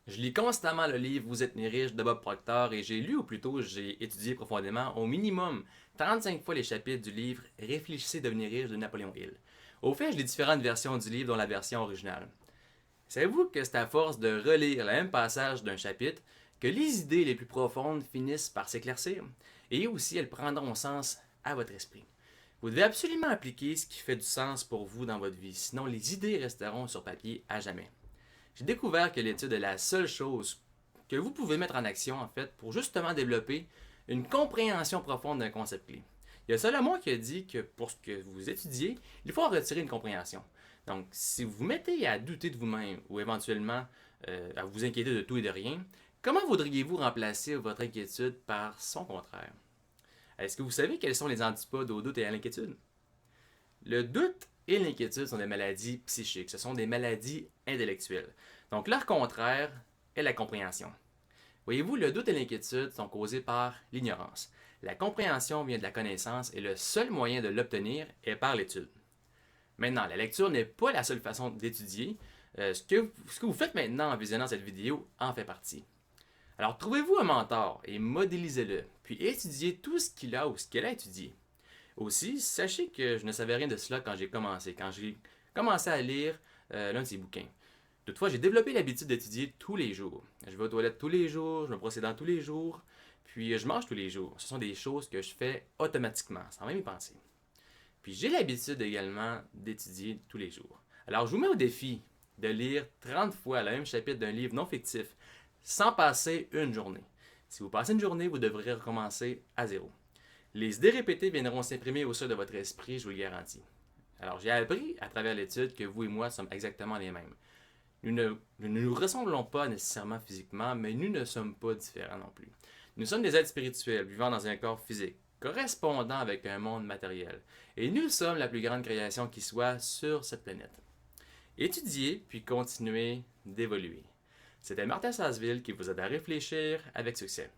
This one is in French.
Je lis constamment le livre Vous êtes né riche de Bob Proctor et j'ai lu, ou plutôt j'ai étudié profondément, au minimum 35 fois les chapitres du livre Réfléchissez devenir riche de Napoléon Hill. Au fait, je lis différentes versions du livre dont la version originale. Savez-vous que c'est à force de relire le même passage d'un chapitre que les idées les plus profondes finissent par s'éclaircir et aussi elles prendront sens à votre esprit. Vous devez absolument appliquer ce qui fait du sens pour vous dans votre vie, sinon les idées resteront sur papier à jamais. J'ai découvert que l'étude est la seule chose que vous pouvez mettre en action en fait pour justement développer une compréhension profonde d'un concept clé. Il y a Salomon qui a dit que pour ce que vous étudiez, il faut en retirer une compréhension. Donc, si vous vous mettez à douter de vous-même ou éventuellement à vous inquiéter de tout et de rien, comment voudriez-vous remplacer votre inquiétude par son contraire? Est-ce que vous savez quels sont les antipodes au doute et à l'inquiétude? Le doute et l'inquiétude sont des maladies psychiques, ce sont des maladies intellectuelles. Donc leur contraire est la compréhension. Voyez-vous, le doute et l'inquiétude sont causés par l'ignorance. La compréhension vient de la connaissance et le seul moyen de l'obtenir est par l'étude. Maintenant, la lecture n'est pas la seule façon d'étudier. Ce que vous faites maintenant en visionnant cette vidéo en fait partie. Alors trouvez-vous un mentor et modélisez-le, puis étudiez tout ce qu'il a ou ce qu'elle a étudié. Aussi, sachez que je ne savais rien de cela quand j'ai commencé à lire l'un de ses bouquins. Toutefois, j'ai développé l'habitude d'étudier tous les jours. Je vais aux toilettes tous les jours, je me brosse les dents tous les jours, puis je mange tous les jours. Ce sont des choses que je fais automatiquement, sans même y penser. Puis j'ai l'habitude également d'étudier tous les jours. Alors je vous mets au défi de lire 30 fois le même chapitre d'un livre non fictif, sans passer une journée. Si vous passez une journée, vous devrez recommencer à zéro. Les idées répétées viendront s'imprimer au sein de votre esprit, je vous le garantis. Alors, j'ai appris à travers l'étude que vous et moi sommes exactement les mêmes. Nous ne nous ressemblons pas nécessairement physiquement, mais nous ne sommes pas différents non plus. Nous sommes des êtres spirituels vivant dans un corps physique, correspondant avec un monde matériel. Et nous sommes la plus grande création qui soit sur cette planète. Étudiez, puis continuez d'évoluer. C'était Martin Sasseville qui vous aide à réfléchir avec succès.